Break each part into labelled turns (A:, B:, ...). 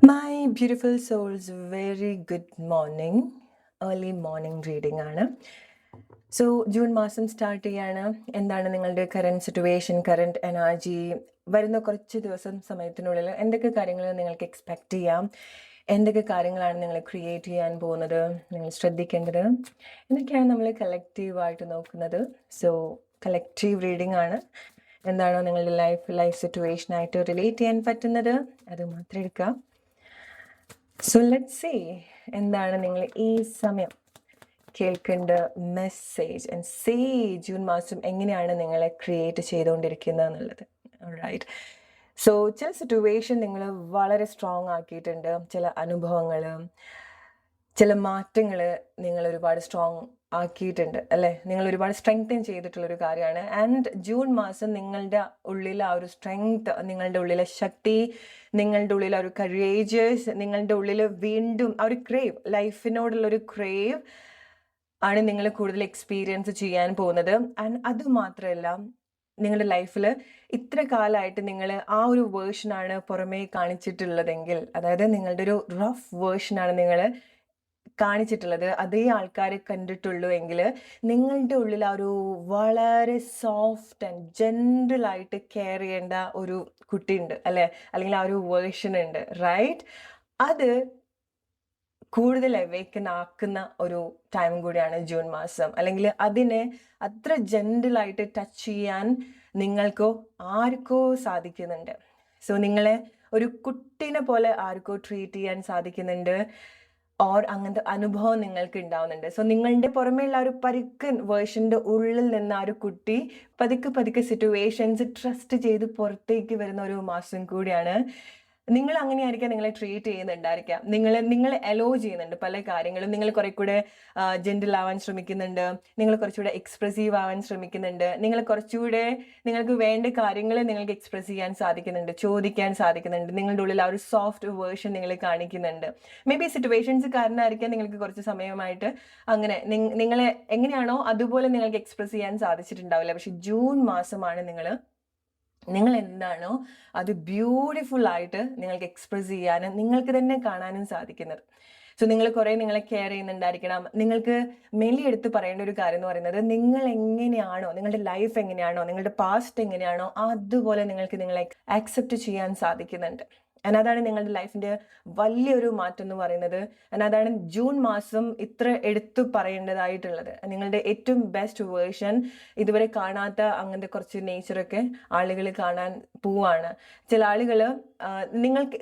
A: My beautiful souls, very good morning. Early morning reading ആണ്. So June മാസം start ചെയ്യാണ്. എന്താണ് നിങ്ങളുടെ കറൻറ്റ് സിറ്റുവേഷൻ, കറൻറ്റ് എനർജി, വരുന്ന കുറച്ച് ദിവസം സമയത്തിനുള്ളിൽ എന്തൊക്കെ കാര്യങ്ങൾ നിങ്ങൾക്ക് എക്സ്പെക്റ്റ് ചെയ്യാം, എന്തൊക്കെ കാര്യങ്ങളാണ് നിങ്ങൾ ക്രിയേറ്റ് ചെയ്യാൻ പോകുന്നത്, നിങ്ങൾ ശ്രദ്ധിക്കേണ്ടത് എന്നൊക്കെയാണ് നമ്മൾ കളക്റ്റീവായിട്ട് നോക്കുന്നത്. സോ കളക്റ്റീവ് റീഡിംഗ് ആണ്. എന്താണോ നിങ്ങളുടെ ലൈഫ് സിറ്റുവേഷനായിട്ട് റിലേറ്റ് ചെയ്യാൻ പറ്റുന്നത് അത് മാത്രം എടുക്കുക. സോ ലെറ്റ്സ് സീ എന്താണ് നിങ്ങൾ ഈ സമയം കേൾക്കേണ്ട മെസ്സേജ് ആൻഡ് സേ ജൂൺ മാസം എങ്ങനെയാണ് നിങ്ങളെ ക്രിയേറ്റ് ചെയ്തുകൊണ്ടിരിക്കുന്നത് എന്നുള്ളത്. റൈറ്റ്. സോ ചില സിറ്റുവേഷൻ നിങ്ങൾ വളരെ സ്ട്രോങ് ആക്കിയിട്ടുണ്ട്, ചില അനുഭവങ്ങൾ, ചില മാറ്റങ്ങൾ നിങ്ങൾ ഒരുപാട് സ്ട്രോങ് ആക്കിയിട്ടുണ്ട് അല്ലേ. നിങ്ങൾ ഒരുപാട് സ്ട്രെങ്തൻ ചെയ്തിട്ടുള്ളൊരു കാര്യമാണ്. ആൻഡ് ജൂൺ മാസം നിങ്ങളുടെ ഉള്ളിൽ ആ ഒരു സ്ട്രെങ്ത്, നിങ്ങളുടെ ഉള്ളിലെ ശക്തി, നിങ്ങളുടെ ഉള്ളിൽ ആ ഒരു കറേജസ്, നിങ്ങളുടെ ഉള്ളിൽ വീണ്ടും ആ ഒരു ക്രേവ്, ലൈഫിനോടുള്ളൊരു ക്രേവ് ആണ് നിങ്ങൾ കൂടുതൽ എക്സ്പീരിയൻസ് ചെയ്യാൻ പോകുന്നത്. ആൻഡ് അത് മാത്രമല്ല, നിങ്ങളുടെ ലൈഫിൽ ഇത്ര കാലമായിട്ട് നിങ്ങൾ ആ ഒരു വേർഷനാണ് പുറമേ കാണിച്ചിട്ടുള്ളതെങ്കിൽ, അതായത് നിങ്ങളുടെ ഒരു റഫ് വേർഷനാണ് നിങ്ങൾ കാണിച്ചിട്ടുള്ളത്, അതേ ആൾക്കാരെ കണ്ടിട്ടുള്ളൂ എങ്കിൽ നിങ്ങളുടെ ഉള്ളിൽ ആ ഒരു വളരെ സോഫ്റ്റ് ആൻഡ് ജെൻറലായിട്ട് കെയർ ചെയ്യേണ്ട ഒരു കുട്ടിയുണ്ട് അല്ലേ, അല്ലെങ്കിൽ ആ ഒരു വേർഷൻ ഉണ്ട്. റൈറ്റ്. അത് കൂടുതൽ അവേക്കൻ ആക്കുന്ന ഒരു ടൈം കൂടിയാണ് ജൂൺ മാസം. അല്ലെങ്കിൽ അതിനെ അത്ര ജെൻറലായിട്ട് ടച്ച് ചെയ്യാൻ നിങ്ങൾക്കോ ആർക്കോ സാധിക്കുന്നുണ്ട്. സോ നിങ്ങളെ ഒരു കുട്ടീനെ പോലെ ആർക്കോ ട്രീറ്റ് ചെയ്യാൻ സാധിക്കുന്നുണ്ട്, ഓർ അങ്ങനത്തെ അനുഭവം നിങ്ങൾക്ക് ഉണ്ടാവുന്നുണ്ട്. സോ നിങ്ങളുടെ പുറമേയുള്ള ഒരു പരുക്കൻ വേർഷൻ്റെ ഉള്ളിൽ നിന്ന് ആ ഒരു കുട്ടി പതുക്കെ പതുക്കെ സിറ്റുവേഷൻസ് ട്രസ്റ്റ് ചെയ്ത് പുറത്തേക്ക് വരുന്ന ഒരു മാസം കൂടിയാണ്. നിങ്ങൾ അങ്ങനെയായിരിക്കാം നിങ്ങളെ ട്രീറ്റ് ചെയ്യുന്നുണ്ടായിരിക്കാം, നിങ്ങളെ അലോ ചെയ്യുന്നുണ്ട് പല കാര്യങ്ങളും. നിങ്ങൾ കുറെ കൂടെ ജെന്റിൽ ആവാൻ ശ്രമിക്കുന്നുണ്ട്, നിങ്ങൾ കുറച്ചുകൂടെ എക്സ്പ്രസീവ് ആവാൻ ശ്രമിക്കുന്നുണ്ട്, നിങ്ങൾ കുറച്ചുകൂടെ നിങ്ങൾക്ക് വേണ്ട കാര്യങ്ങൾ നിങ്ങൾക്ക് എക്സ്പ്രസ് ചെയ്യാൻ സാധിക്കുന്നുണ്ട്, ചോദിക്കാൻ സാധിക്കുന്നുണ്ട്. നിങ്ങളുടെ ഉള്ളിൽ ആ ഒരു സോഫ്റ്റ് വേർഷൻ നിങ്ങൾ കാണിക്കുന്നുണ്ട്. മേ ബി സിറ്റുവേഷൻസ് കാരണമായിരിക്കാം നിങ്ങൾക്ക് കുറച്ച് സമയമായിട്ട് അങ്ങനെ നിങ്ങളെ എങ്ങനെയാണോ അതുപോലെ നിങ്ങൾക്ക് എക്സ്പ്രസ് ചെയ്യാൻ സാധിച്ചിട്ടുണ്ടാവില്ല. പക്ഷെ ജൂൺ മാസമാണ് നിങ്ങൾ എന്താണോ അത് ബ്യൂട്ടിഫുൾ ആയിട്ട് നിങ്ങൾക്ക് എക്സ്പ്രസ് ചെയ്യാനും നിങ്ങൾക്ക് തന്നെ കാണാനും സാധിക്കുന്നത്. സോ നിങ്ങൾ കുറേ നിങ്ങളെ കെയർ ചെയ്യുന്നുണ്ടായിരിക്കണം. നിങ്ങൾക്ക് മെയിൻലി എടുത്ത് പറയേണ്ട ഒരു കാര്യം എന്ന് പറയുന്നത്, നിങ്ങൾ എങ്ങനെയാണോ, നിങ്ങളുടെ ലൈഫ് എങ്ങനെയാണോ, നിങ്ങളുടെ പാസ്റ്റ് എങ്ങനെയാണോ അതുപോലെ നിങ്ങൾക്ക് നിങ്ങളെ ആക്സെപ്റ്റ് ചെയ്യാൻ സാധിക്കുന്നുണ്ട്. and അതാണ് നിങ്ങളുടെ ലൈഫിൻ്റെ വലിയൊരു മാറ്റം എന്ന് പറയുന്നത്. and അതാണ് ജൂൺ മാസം ഇത്ര എടുത്തു പറയേണ്ടതായിട്ടുള്ളത്. നിങ്ങളുടെ ഏറ്റവും ബെസ്റ്റ് വേർഷൻ, ഇതുവരെ കാണാത്ത അങ്ങനത്തെ കുറച്ച് നേച്ചറൊക്കെ ആളുകൾ കാണാൻ പോവാണ്. ചില ആളുകൾ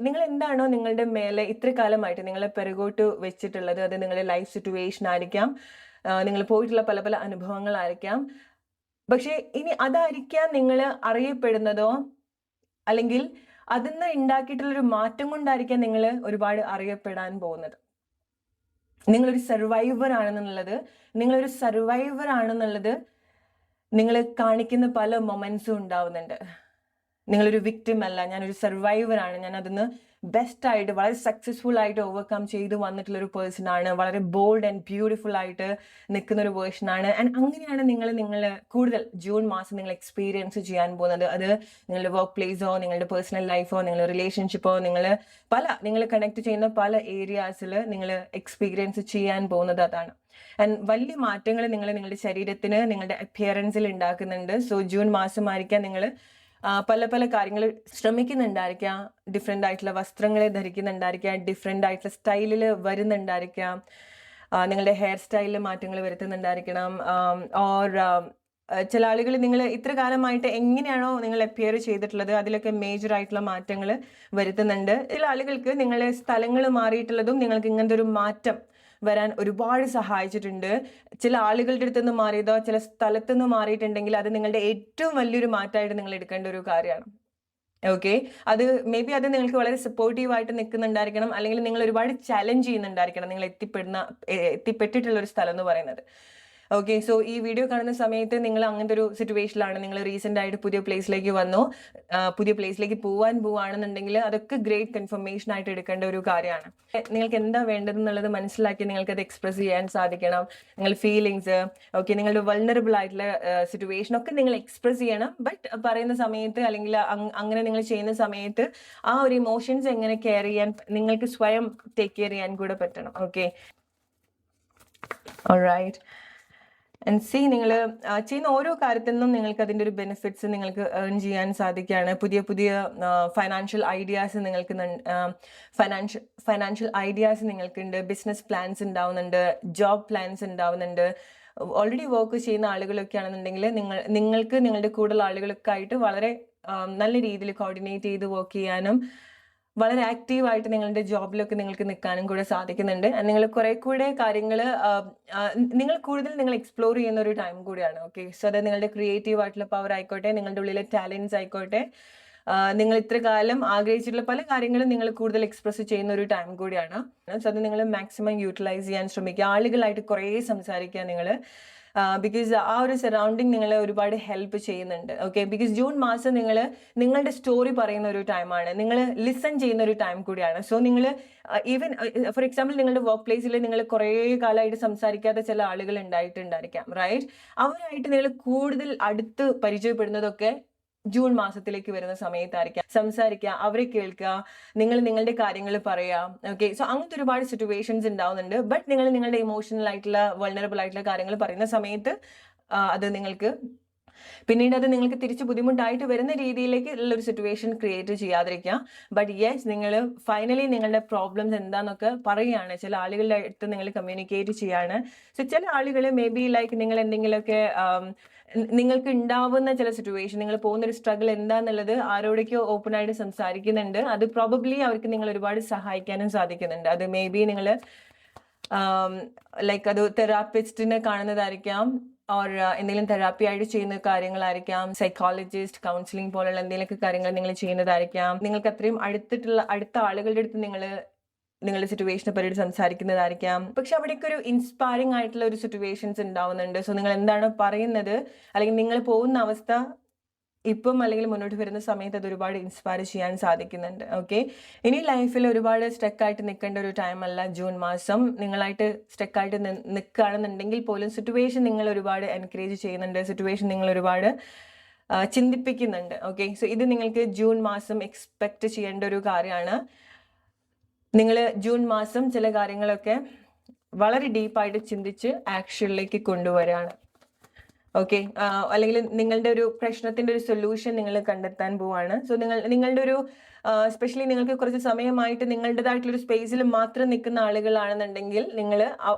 A: നിങ്ങൾ എന്താണോ നിങ്ങളുടെ മേലെ ഇത്ര കാലമായിട്ട് നിങ്ങളെ പിറകോട്ട് വെച്ചിട്ടുള്ളത്, അത് നിങ്ങളുടെ ലൈഫ് സിറ്റുവേഷൻ ആയിരിക്കാം, നിങ്ങൾ പോയിട്ടുള്ള പല പല അനുഭവങ്ങളായിരിക്കാം. പക്ഷേ ഇനി അതായിരിക്കാം നിങ്ങൾ അറിയപ്പെടുന്നതോ, അല്ലെങ്കിൽ അതിന്ന് ഉണ്ടാക്കിയിട്ടുള്ളൊരു മാറ്റം കൊണ്ടായിരിക്കാം നിങ്ങൾ ഒരുപാട് അറിയപ്പെടാൻ പോകുന്നത്. നിങ്ങളൊരു സർവൈവർ ആണെന്നുള്ളത് നിങ്ങൾ കാണിക്കുന്ന പല മൊമെന്റ്സും ഉണ്ടാവുന്നുണ്ട്. നിങ്ങളൊരു വിക്ടിം അല്ല, ഞാനൊരു സർവൈവറാണ്, ഞാൻ അതിന്ന് ബെസ്റ്റായിട്ട് വളരെ സക്സസ്ഫുൾ ആയിട്ട് ഓവർകം ചെയ്ത് വന്നിട്ടുള്ളൊരു പേഴ്സൺ ആണ്, വളരെ ബോൾഡ് ആൻഡ് ബ്യൂട്ടിഫുൾ ആയിട്ട് നിൽക്കുന്ന ഒരു വേർഷനാണ്. ആൻഡ് അങ്ങനെയാണ് നിങ്ങൾ കൂടുതൽ ജൂൺ മാസം നിങ്ങൾ എക്സ്പീരിയൻസ് ചെയ്യാൻ പോകുന്നത്. അത് നിങ്ങളുടെ വർക്ക് പ്ലേസോ, നിങ്ങളുടെ പേഴ്സണൽ ലൈഫോ, നിങ്ങളുടെ റിലേഷൻഷിപ്പോ, നിങ്ങൾ കണക്ട് ചെയ്യുന്ന പല ഏരിയാസിൽ നിങ്ങൾ എക്സ്പീരിയൻസ് ചെയ്യാൻ പോകുന്നത് അതാണ്. ആൻഡ് വലിയ മാറ്റങ്ങൾ നിങ്ങളുടെ ശരീരത്തിന്, നിങ്ങളുടെ അപ്പിയറൻസിൽ ഉണ്ടാക്കുന്നുണ്ട്. സോ ജൂൺ മാസമായിരിക്കാം നിങ്ങൾ പല പല കാര്യങ്ങൾ ശ്രമിക്കുന്നുണ്ടായിരിക്കാം, ഡിഫറെൻ്റ് ആയിട്ടുള്ള വസ്ത്രങ്ങൾ ധരിക്കുന്നുണ്ടായിരിക്കാം, ഡിഫറെൻ്റ് ആയിട്ടുള്ള സ്റ്റൈലിൽ വരുന്നുണ്ടായിരിക്കാം, നിങ്ങളുടെ ഹെയർ സ്റ്റൈലിൽ മാറ്റങ്ങൾ വരുത്തുന്നുണ്ടായിരിക്കണം. ഓർ ചില ആളുകൾ നിങ്ങൾ ഇത്ര കാലമായിട്ട് എങ്ങനെയാണോ നിങ്ങൾ അപ്പിയർ ചെയ്തിട്ടുള്ളത് അതിലൊക്കെ മേജർ ആയിട്ടുള്ള മാറ്റങ്ങൾ വരുത്തുന്നുണ്ട്. ചില ആളുകൾക്ക് നിങ്ങളെ സ്ഥലങ്ങൾ മാറിയിട്ടുള്ളതും നിങ്ങൾക്ക് ഇങ്ങനത്തെ ഒരു മാറ്റം വരാൻ ഒരുപാട് സഹായിച്ചിട്ടുണ്ട്. ചില ആളുകളുടെ അടുത്ത് നിന്ന് മാറിയതോ ചില സ്ഥലത്ത് നിന്ന് മാറിയിട്ടുണ്ടെങ്കിൽ അത് നിങ്ങളുടെ ഏറ്റവും വലിയൊരു മാറ്റമായിട്ട് നിങ്ങൾ എടുക്കേണ്ട ഒരു കാര്യമാണ്. ഓക്കെ. അത് മേ ബി അത് നിങ്ങൾക്ക് വളരെ സപ്പോർട്ടീവായിട്ട് നിൽക്കുന്നുണ്ടായിരിക്കണം, അല്ലെങ്കിൽ നിങ്ങൾ ഒരുപാട് ചലഞ്ച് ചെയ്യുന്നുണ്ടായിരിക്കണം നിങ്ങൾ എത്തിപ്പെട്ടിട്ടുള്ള ഒരു സ്ഥലം എന്ന് പറയുന്നത്. ഓക്കെ, സോ ഈ വീഡിയോ കാണുന്ന സമയത്ത് നിങ്ങൾ അങ്ങനത്തെ ഒരു സിറ്റുവേഷനിലാണ്, നിങ്ങൾ റീസെന്റ് ആയിട്ട് പുതിയ പ്ലേസിലേക്ക് വന്നു, പുതിയ പ്ലേസിലേക്ക് പോവാണെന്നുണ്ടെങ്കിൽ അതൊക്കെ ഗ്രേറ്റ് കൺഫർമേഷൻ ആയിട്ട് എടുക്കേണ്ട ഒരു കാര്യമാണ്. നിങ്ങൾക്ക് എന്താ വേണ്ടതെന്നുള്ളത് മനസ്സിലാക്കി നിങ്ങൾക്ക് അത് എക്സ്പ്രസ് ചെയ്യാൻ സാധിക്കണം. നിങ്ങൾ ഫീലിങ്സ്, ഓക്കെ, നിങ്ങളുടെ വൾണറബിൾ ആയിട്ടുള്ള സിറ്റുവേഷൻ ഒക്കെ നിങ്ങൾ എക്സ്പ്രസ് ചെയ്യണം. ബട്ട് പറയുന്ന സമയത്ത് അല്ലെങ്കിൽ അങ്ങനെ നിങ്ങൾ ചെയ്യുന്ന സമയത്ത് ആ ഒരു ഇമോഷൻസ് എങ്ങനെ കെയർ ചെയ്യാൻ നിങ്ങൾക്ക് സ്വയം ടേക്ക് കെയർ ചെയ്യാൻ കൂടെ പറ്റണം. Okay, alright. ആൻഡ് സി, നിങ്ങൾ ചെയ്യുന്ന ഓരോ കാര്യത്തിൽ നിന്നും നിങ്ങൾക്ക് അതിൻ്റെ ഒരു ബെനിഫിറ്റ്സ് നിങ്ങൾക്ക് ഏൺ ചെയ്യാൻ സാധിക്കുകയാണ്. പുതിയ പുതിയ ഫൈനാൻഷ്യൽ ഐഡിയാസ് നിങ്ങൾക്കുണ്ട്, ബിസിനസ് പ്ലാൻസ് ഉണ്ടാവുന്നുണ്ട്, ജോബ് പ്ലാൻസ് ഉണ്ടാവുന്നുണ്ട്. ഓൾറെഡി വർക്ക് ചെയ്യുന്ന ആളുകളൊക്കെ ആണെന്നുണ്ടെങ്കിൽ നിങ്ങൾക്ക് നിങ്ങളുടെ കൂടുതൽ ആളുകളൊക്കെ ആയിട്ട് വളരെ നല്ല രീതിയിൽ കോർഡിനേറ്റ് ചെയ്ത് വർക്ക് ചെയ്യാനും വളരെ ആക്റ്റീവായിട്ട് നിങ്ങളുടെ ജോബിലൊക്കെ നിങ്ങൾക്ക് നിൽക്കാനും കൂടെ സാധിക്കുന്നുണ്ട്. നിങ്ങൾ കുറെ കൂടെ കാര്യങ്ങൾ നിങ്ങൾ എക്സ്പ്ലോർ ചെയ്യുന്ന ഒരു ടൈം കൂടിയാണ്. ഓക്കെ, സോ അത് നിങ്ങളുടെ ക്രിയേറ്റീവ് ആയിട്ടുള്ള പവർ ആയിക്കോട്ടെ, നിങ്ങളുടെ ഉള്ളിലെ ടാലൻസ് ആയിക്കോട്ടെ, നിങ്ങൾ ഇത്ര കാലം ആഗ്രഹിച്ചിട്ടുള്ള പല കാര്യങ്ങളും നിങ്ങൾ കൂടുതൽ എക്സ്പ്രസ് ചെയ്യുന്ന ഒരു ടൈം കൂടിയാണ്. സോ അത് നിങ്ങൾ മാക്സിമം യൂട്ടിലൈസ് ചെയ്യാൻ ശ്രമിക്കുക. ആളുകളായിട്ട് കുറേ സംസാരിക്കുക നിങ്ങൾ, ബിക്കോസ് ആ ഒരു സറൗണ്ടിങ് നിങ്ങളെ ഒരുപാട് ഹെൽപ്പ് ചെയ്യുന്നുണ്ട്. ഓക്കെ, ബിക്കോസ് ജൂൺ മാസം നിങ്ങളുടെ സ്റ്റോറി പറയുന്ന ഒരു ടൈമാണ്, നിങ്ങൾ ലിസൺ ചെയ്യുന്ന ഒരു ടൈം കൂടിയാണ്. സോ നിങ്ങൾ ഈവൻ ഫോർ എക്സാമ്പിൾ നിങ്ങളുടെ വർക്ക് പ്ലേസിൽ നിങ്ങൾ കുറേ കാലമായിട്ട് സംസാരിക്കാത്ത ചില ആളുകൾ ഉണ്ടായിട്ടുണ്ടായിരിക്കാം, റൈറ്റ്? അവരായിട്ട് നിങ്ങൾ കൂടുതൽ അടുത്ത് പരിചയപ്പെടുന്നതൊക്കെ ജൂൺ മാസത്തിലേക്ക് വരുന്ന സമയത്തായിരിക്കാം. സംസാരിക്കുക, അവരെ കേൾക്കുക, നിങ്ങൾ നിങ്ങളുടെ കാര്യങ്ങൾ പറയാം. ഓക്കെ, സോ അങ്ങനത്തെ ഒരുപാട് സിറ്റുവേഷൻസ് ഉണ്ടാവുന്നുണ്ട്. ബട്ട് നിങ്ങൾ നിങ്ങളുടെ ഇമോഷണൽ ആയിട്ടുള്ള വൾണറബിൾ ആയിട്ടുള്ള കാര്യങ്ങൾ പറയുന്ന സമയത്ത് അത് നിങ്ങൾക്ക് പിന്നീട് അത് നിങ്ങൾക്ക് തിരിച്ച് ബുദ്ധിമുട്ടായിട്ട് വരുന്ന രീതിയിലേക്ക് ഉള്ളൊരു സിറ്റുവേഷൻ ക്രിയേറ്റ് ചെയ്യാതിരിക്കുക. ബട്ട് യെസ്, നിങ്ങൾ ഫൈനലി നിങ്ങളുടെ പ്രോബ്ലംസ് എന്താണെന്നൊക്കെ പറയുകയാണ്, ചില ആളുകളുടെ അടുത്ത് നിങ്ങൾ കമ്മ്യൂണിക്കേറ്റ് ചെയ്യാണ്. സോ ചില ആളുകൾ മേ ബി ലൈക്ക് നിങ്ങൾ എന്തെങ്കിലുമൊക്കെ നിങ്ങൾക്ക് ഉണ്ടാവുന്ന ചില സിറ്റുവേഷൻ, നിങ്ങൾ പോകുന്നൊരു സ്ട്രഗിൾ എന്താണെന്നുള്ളത് ആരോടൊക്കെയോ ഓപ്പൺ ആയിട്ട് സംസാരിക്കുന്നുണ്ട്. അത് പ്രോബബ്ലി അവർക്ക് നിങ്ങൾ ഒരുപാട് സഹായിക്കാനും സാധിക്കുന്നുണ്ട്. അത് മേ ബി നിങ്ങൾ ലൈക്ക് അത് തെറാപ്പിസ്റ്റിനെ കാണുന്നതായിരിക്കാം, ഓർ എന്തെങ്കിലും തെറാപ്പി ആയിട്ട് ചെയ്യുന്ന കാര്യങ്ങളായിരിക്കാം, സൈക്കോളജിസ്റ്റ്, കൗൺസിലിംഗ് പോലുള്ള എന്തെങ്കിലുമൊക്കെ കാര്യങ്ങൾ നിങ്ങൾ ചെയ്യുന്നതായിരിക്കാം. നിങ്ങൾക്ക് അത്രയും അടുത്ത ആളുകളുടെ അടുത്ത് നിങ്ങളുടെ സിറ്റുവേഷനെ പറ്റി സംസാരിക്കുന്നതായിരിക്കാം. പക്ഷെ അവിടേക്ക് ഒരു ഇൻസ്പയറിംഗ് ആയിട്ടുള്ള ഒരു സിറ്റുവേഷൻസ് ഉണ്ടാവുന്നുണ്ട്. സോ നിങ്ങൾ എന്താണ് പറയുന്നത് അല്ലെങ്കിൽ നിങ്ങൾ പോകുന്ന അവസ്ഥ ഇപ്പം അല്ലെങ്കിൽ മുന്നോട്ട് വരുന്ന സമയത്ത് അത് ഒരുപാട് ഇൻസ്പയർ ചെയ്യാൻ സാധിക്കുന്നുണ്ട്. ഓക്കെ, ഇനി ലൈഫിൽ ഒരുപാട് സ്റ്റക്കായിട്ട് നിൽക്കേണ്ട ഒരു ടൈമല്ല ജൂൺ മാസം. നിങ്ങളായിട്ട് സ്റ്റക്കായിട്ട് നിൽക്കുകയാണെന്നുണ്ടെങ്കിൽ പോലും സിറ്റുവേഷൻ നിങ്ങൾ ഒരുപാട് എൻകറേജ് ചെയ്യുന്നുണ്ട്, സിറ്റുവേഷൻ നിങ്ങൾ ഒരുപാട് ചിന്തിപ്പിക്കുന്നുണ്ട്. ഓക്കെ, സോ ഇത് നിങ്ങൾക്ക് ജൂൺ മാസം എക്സ്പെക്ട് ചെയ്യേണ്ട ഒരു കാര്യമാണ്. നിങ്ങൾ ജൂൺ മാസം ചില കാര്യങ്ങളൊക്കെ വളരെ ഡീപ്പായിട്ട് ചിന്തിച്ച് ആക്ഷനിലേക്ക് കൊണ്ടുവരികയാണ്. ഓക്കെ, അല്ലെങ്കിൽ നിങ്ങളുടെ ഒരു പ്രശ്നത്തിന്റെ ഒരു സൊല്യൂഷൻ നിങ്ങൾ കണ്ടെത്താൻ പോവാണ്. സോ നിങ്ങളുടെ ഒരു എസ്പെഷ്യലി നിങ്ങൾക്ക് കുറച്ച് സമയമായിട്ട് നിങ്ങളുടേതായിട്ടുള്ള ഒരു സ്പേസിൽ മാത്രം നിൽക്കുന്ന ആളുകളാണെന്നുണ്ടെങ്കിൽ നിങ്ങൾ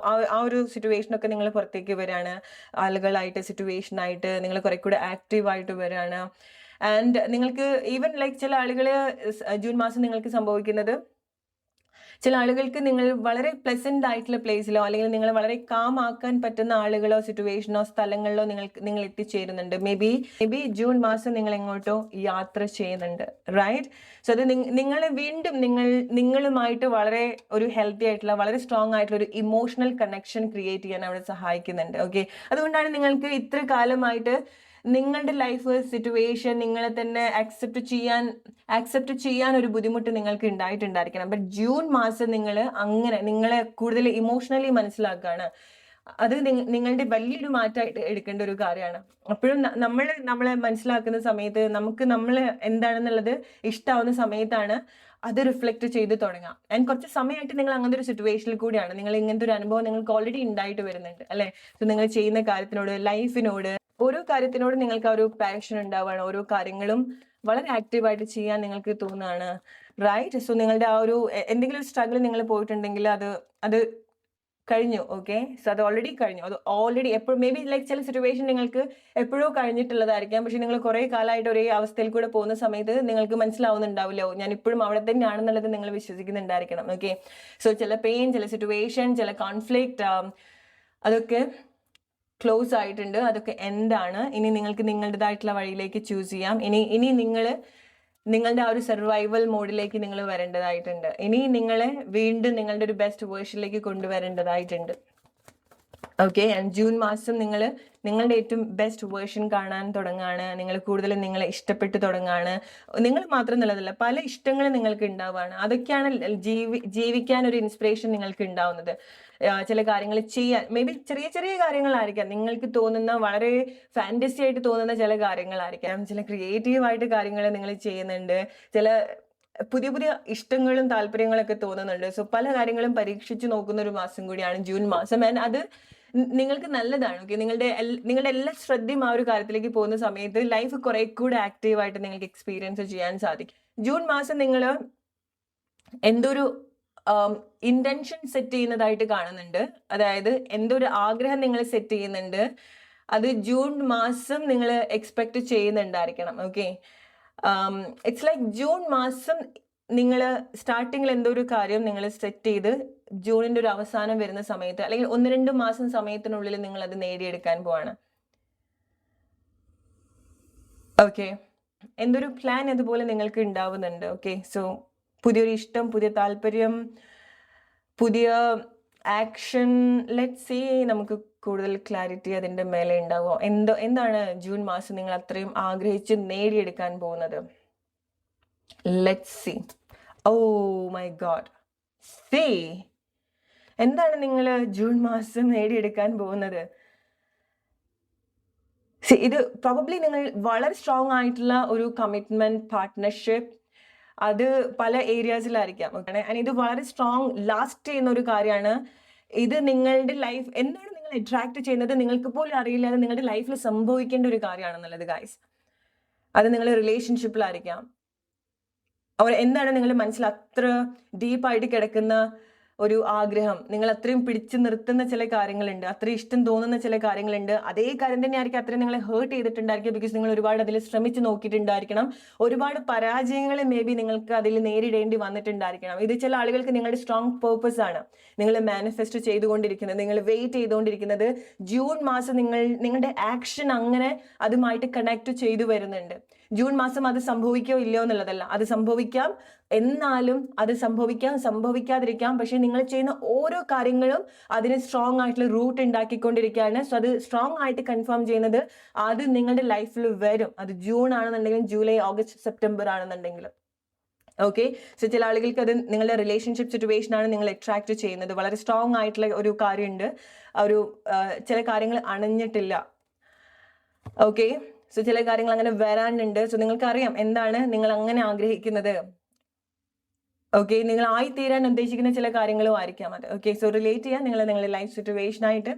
A: ആ ഒരു സിറ്റുവേഷനൊക്കെ നിങ്ങൾ പുറത്തേക്ക് വരികയാണ്. ആളുകളായിട്ട് സിറ്റുവേഷനായിട്ട് നിങ്ങൾ കുറെ കൂടെ ആക്റ്റീവായിട്ട് വരികയാണ്. ആൻഡ് നിങ്ങൾക്ക് ഈവൻ ലൈക്ക് ചില ആളുകൾ ജൂൺ മാസം നിങ്ങൾക്ക് സംഭവിക്കുന്നത്, ചില ആളുകൾക്ക് നിങ്ങൾ വളരെ പ്ലസന്റ് ആയിട്ടുള്ള പ്ലേസിലോ അല്ലെങ്കിൽ നിങ്ങൾ വളരെ കാം ആക്കാൻ പറ്റുന്ന ആളുകളോ സിറ്റുവേഷനോ സ്ഥലങ്ങളിലോ നിങ്ങൾ എത്തിച്ചേരുന്നുണ്ട്. മേ ബി ജൂൺ മാസം നിങ്ങൾ എങ്ങോട്ടോ യാത്ര ചെയ്യുന്നുണ്ട്, റൈറ്റ്? സോ അത് നിങ്ങളെ വീണ്ടും നിങ്ങളുമായിട്ട് വളരെ ഒരു ഹെൽത്തി ആയിട്ടുള്ള വളരെ സ്ട്രോങ് ആയിട്ടുള്ള ഒരു ഇമോഷണൽ കണക്ഷൻ ക്രിയേറ്റ് ചെയ്യാൻ അവിടെ സഹായിക്കുന്നുണ്ട്. ഓക്കെ, അതുകൊണ്ടാണ് നിങ്ങൾക്ക് ഇത്ര കാലമായിട്ട് നിങ്ങളുടെ ലൈഫ് സിറ്റുവേഷൻ നിങ്ങളെ തന്നെ ആക്സെപ്റ്റ് ചെയ്യാൻ ഒരു ബുദ്ധിമുട്ട് നിങ്ങൾക്ക് ഉണ്ടായിട്ടുണ്ടായിരിക്കണം. ബട്ട് ജൂൺ മാസം നിങ്ങളെ കൂടുതൽ ഇമോഷണലി മനസ്സിലാക്കുകയാണ്. അത് നിങ്ങളുടെ വലിയൊരു മാറ്റമായിട്ട് എടുക്കേണ്ട ഒരു കാര്യമാണ്. അപ്പോഴും നമ്മളെ മനസ്സിലാക്കുന്ന സമയത്ത് നമ്മൾ എന്താണെന്നുള്ളത് ഇഷ്ടമാവുന്ന സമയത്താണ് അത് റിഫ്ലക്ട് ചെയ്ത് തുടങ്ങാം. ആൻഡ് കുറച്ച് സമയമായിട്ട് നിങ്ങൾ അങ്ങനത്തെ ഒരു സിറ്റുവേഷനിൽ കൂടിയാണ്, നിങ്ങൾ ഇങ്ങനത്തെ ഒരു അനുഭവം നിങ്ങൾക്ക് ഓൾറെഡി ഉണ്ടായിട്ട് വരുന്നുണ്ട്, അല്ലെ? സോ നിങ്ങൾ ചെയ്യുന്ന കാര്യത്തിനോട്, ലൈഫിനോട്, ഓരോ കാര്യത്തിനോട് നിങ്ങൾക്ക് ആ ഒരു പാഷൻ ഉണ്ടാവുകയാണ്. ഓരോ കാര്യങ്ങളും വളരെ ആക്റ്റീവായിട്ട് ചെയ്യാൻ നിങ്ങൾക്ക് തോന്നുകയാണ്, റൈറ്റ്? സോ നിങ്ങളുടെ ആ ഒരു എന്തെങ്കിലും ഒരു സ്ട്രഗിൾ നിങ്ങൾ പോയിട്ടുണ്ടെങ്കിൽ അത് കഴിഞ്ഞു. ഓക്കെ, സോ അത് ഓൾറെഡി കഴിഞ്ഞു. അത് ഓൾറെഡി എപ്പോഴും മേ ബി ലൈക്ക് ചില സിറ്റുവേഷൻ നിങ്ങൾക്ക് എപ്പോഴോ കഴിഞ്ഞിട്ടുള്ളതായിരിക്കാം. പക്ഷെ നിങ്ങൾ കുറെ കാലമായിട്ട് ഒരേ അവസ്ഥയിൽ കൂടെ പോകുന്ന സമയത്ത് നിങ്ങൾക്ക് മനസ്സിലാവുന്നുണ്ടാവില്ലോ, ഞാൻ ഇപ്പോഴും അവിടെ തന്നെയാണെന്നുള്ളത് നിങ്ങൾ വിശ്വസിക്കുന്നുണ്ടായിരിക്കണം. ഓക്കെ, സോ ചില പെയിൻ, ചില സിറ്റുവേഷൻ, ചില കോൺഫ്ലിക്റ്റ് അതൊക്കെ ക്ലോസ് ആയിട്ടുണ്ട്, അതൊക്കെ എന്താണ്. ഇനി നിങ്ങൾക്ക് നിങ്ങളുടേതായിട്ടുള്ള വഴിയിലേക്ക് ചൂസ് ചെയ്യാം. ഇനി നിങ്ങളുടെ ആ ഒരു സർവൈവൽ മോഡിലേക്ക് നിങ്ങൾ വരേണ്ടതായിട്ടുണ്ട്. ഇനി നിങ്ങളെ വീണ്ടും നിങ്ങളുടെ ഒരു ബെസ്റ്റ് വേർഷനിലേക്ക് കൊണ്ടുവരേണ്ടതായിട്ടുണ്ട്. ഓക്കെ. ആൻഡ് ജൂൺ മാസം നിങ്ങളുടെ ഏറ്റവും ബെസ്റ്റ് വേർഷൻ കാണാൻ തുടങ്ങാണ്. നിങ്ങൾ കൂടുതലും നിങ്ങളെ ഇഷ്ടപ്പെട്ട് തുടങ്ങാണ്. നിങ്ങൾ മാത്രം നല്ലതല്ല, പല ഇഷ്ടങ്ങളും നിങ്ങൾക്ക് ഉണ്ടാവുകയാണ്. അതൊക്കെയാണ് ജീവിക്കാൻ ഒരു ഇൻസ്പിറേഷൻ നിങ്ങൾക്ക് ഉണ്ടാവുന്നത്. ചില കാര്യങ്ങൾ ചെയ്യാൻ മേ ബി ചെറിയ ചെറിയ കാര്യങ്ങളായിരിക്കാം, നിങ്ങൾക്ക് തോന്നുന്ന വളരെ ഫാന്റസി ആയിട്ട് തോന്നുന്ന ചില കാര്യങ്ങളായിരിക്കാം. ചില ക്രിയേറ്റീവായിട്ട് കാര്യങ്ങൾ നിങ്ങൾ ചെയ്യുന്നുണ്ട്. ചില പുതിയ പുതിയ ഇഷ്ടങ്ങളും താല്പര്യങ്ങളൊക്കെ തോന്നുന്നുണ്ട്. സോ പല കാര്യങ്ങളും പരീക്ഷിച്ചു നോക്കുന്ന ഒരു മാസം കൂടിയാണ് ജൂൺ മാസം. ആൻഡ് അത് നിങ്ങൾക്ക് നല്ലതാണ്. ഓക്കെ, നിങ്ങളുടെ എല്ലാ ശ്രദ്ധയും ആ ഒരു കാര്യത്തിലേക്ക് പോകുന്ന സമയത്ത് ലൈഫ് കുറെ കൂടെ ആക്റ്റീവായിട്ട് നിങ്ങൾക്ക് എക്സ്പീരിയൻസ് ചെയ്യാൻ സാധിക്കും. ജൂൺ മാസം നിങ്ങൾ എന്തൊരു ഇന്റൻഷൻ സെറ്റ് ചെയ്യുന്നതായിട്ട് കാണുന്നുണ്ട്. അതായത് എന്തൊരു ആഗ്രഹം നിങ്ങൾ സെറ്റ് ചെയ്യുന്നുണ്ട്, അത് ജൂൺ മാസം നിങ്ങൾ എക്സ്പെക്ട് ചെയ്യുന്നുണ്ടായിരിക്കണം. ഓക്കെ, ഇറ്റ്സ് ലൈക്ക് ജൂൺ മാസം നിങ്ങൾ സ്റ്റാർട്ടിങ്ങിൽ എന്തോ ഒരു കാര്യം നിങ്ങൾ സെറ്റ് ചെയ്ത് ജൂണിന്റെ ഒരു അവസാനം വരുന്ന സമയത്ത് അല്ലെങ്കിൽ 1-2 മാസം സമയത്തിനുള്ളിൽ നിങ്ങൾ അത് നേടിയെടുക്കാൻ പോവാണ്. ഓക്കെ, എന്തൊരു പ്ലാൻ അതുപോലെ നിങ്ങൾക്ക് ഉണ്ടാവുന്നുണ്ട്. ഓക്കെ, സോ പുതിയൊരു ഇഷ്ടം, പുതിയ താല്പര്യം, പുതിയ ആക്ഷൻ. ലെറ്റ് സീ, നമുക്ക് കൂടുതൽ ക്ലാരിറ്റി അതിന്റെ മേലെ ഉണ്ടാവുമോ? എന്താണ് ജൂൺ മാസം നിങ്ങൾ അത്രയും ആഗ്രഹിച്ച് നേടിയെടുക്കാൻ പോകുന്നത്? Let's see. Oh my God, see, എന്താണ് നിങ്ങൾ ജൂൺ മാസം നേടിയെടുക്കാൻ പോകുന്നത്? ഇത് പ്രോബബ്ലി നിങ്ങൾ വളരെ സ്ട്രോങ് ആയിട്ടുള്ള ഒരു കമ്മിറ്റ്മെന്റ്, പാർട്ട്ണർഷിപ്പ്, അത് പല ഏരിയാസിലായിരിക്കാം. ആൻഡ് ഇത് വളരെ സ്ട്രോങ് ലാസ്റ്റ് ചെയ്യുന്ന ഒരു കാര്യമാണ്. ഇത് നിങ്ങളുടെ ലൈഫ് എന്താണ് നിങ്ങൾ അട്രാക്ട് ചെയ്യുന്നത് നിങ്ങൾക്ക് പോലും അറിയില്ലാതെ നിങ്ങളുടെ ലൈഫിൽ സംഭവിക്കേണ്ട ഒരു കാര്യമാണെന്നുള്ളത് ഗൈസ്. അത് നിങ്ങൾ റിലേഷൻഷിപ്പിലായിരിക്കാം, എന്താണ് നിങ്ങളുടെ മനസ്സിൽ അത്ര ഡീപ്പായിട്ട് കിടക്കുന്ന ഒരു ആഗ്രഹം, നിങ്ങൾ അത്രയും പിടിച്ചു നിർത്തുന്ന ചില കാര്യങ്ങളുണ്ട്, അത്രയും ഇഷ്ടം തോന്നുന്ന ചില കാര്യങ്ങളുണ്ട്. അതേ കാര്യം തന്നെ ആയിരിക്കും അത്രയും നിങ്ങളെ ഹേർട്ട് ചെയ്തിട്ടുണ്ടായിരിക്കും. ബിക്കോസ് നിങ്ങൾ ഒരുപാട് അതിൽ ശ്രമിച്ചു നോക്കിയിട്ടുണ്ടായിരിക്കണം. ഒരുപാട് പരാജയങ്ങൾ മേ ബി നിങ്ങൾക്ക് അതിൽ നേരിടേണ്ടി വന്നിട്ടുണ്ടായിരിക്കണം. ഇത് ചില ആളുകൾക്ക് നിങ്ങളുടെ സ്ട്രോങ് പേർപ്പസ് ആണ്. നിങ്ങൾ മാനിഫെസ്റ്റ് ചെയ്തുകൊണ്ടിരിക്കുന്നത്, നിങ്ങൾ വെയിറ്റ് ചെയ്തുകൊണ്ടിരിക്കുന്നത് ജൂൺ മാസം നിങ്ങളുടെ ആക്ഷൻ അങ്ങനെ അതുമായിട്ട് കണക്ട് ചെയ്തു വരുന്നുണ്ട്. ജൂൺ മാസം അത് സംഭവിക്കോ ഇല്ലയോ എന്നുള്ളതല്ല, അത് സംഭവിക്കാം. എന്നാലും അത് സംഭവിക്കാതിരിക്കാം. പക്ഷെ നിങ്ങൾ ചെയ്യുന്ന ഓരോ കാര്യങ്ങളും അതിന് സ്ട്രോങ് ആയിട്ടുള്ള റൂട്ട് ഉണ്ടാക്കിക്കൊണ്ടിരിക്കുകയാണ്. സോ അത് സ്ട്രോങ് ആയിട്ട് കൺഫേം ചെയ്യുന്നത് അത് നിങ്ങളുടെ ലൈഫിൽ വരും. അത് ജൂൺ ആണെന്നുണ്ടെങ്കിലും ജൂലൈ, ഓഗസ്റ്റ്, സെപ്റ്റംബർ ആണെന്നുണ്ടെങ്കിലും. ഓക്കെ, സോ ചില ആളുകൾക്ക് അത് നിങ്ങളുടെ റിലേഷൻഷിപ്പ് സിറ്റുവേഷൻ ആണ് നിങ്ങൾ അട്രാക്ട് ചെയ്യുന്നത്. വളരെ സ്ട്രോങ് ആയിട്ടുള്ള ഒരു കാര്യമുണ്ട്, ചില കാര്യങ്ങൾ അണഞ്ഞിട്ടില്ല. ഓക്കെ, സോ ചില കാര്യങ്ങൾ അങ്ങനെ വരാനുണ്ട്. സോ നിങ്ങൾക്ക് അറിയാം എന്താണ് നിങ്ങൾ അങ്ങനെ ആഗ്രഹിക്കുന്നത്. ഓക്കെ, നിങ്ങൾ ആയിത്തീരാൻ ഉദ്ദേശിക്കുന്ന ചില കാര്യങ്ങളും ആയിരിക്കാം അത്. ഓക്കെ, സോ റിലേറ്റ് ചെയ്യാൻ നിങ്ങളുടെ ലൈഫ് സിറ്റുവേഷൻ ആയിട്ട്.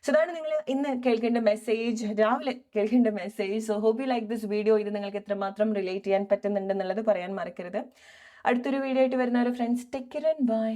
A: സോ അതാണ് നിങ്ങൾ ഇന്ന് കേൾക്കേണ്ട മെസ്സേജ്, രാവിലെ കേൾക്കേണ്ട message. So hope you like this video. ഇത് നിങ്ങൾക്ക് എത്രമാത്രം റിലേറ്റ് ചെയ്യാൻ പറ്റുന്നുണ്ടെന്നുള്ളത് പറയാൻ മറക്കരുത്. അടുത്തൊരു വീഡിയോ ആയിട്ട് വരുന്ന ഒരു friends, take care and by.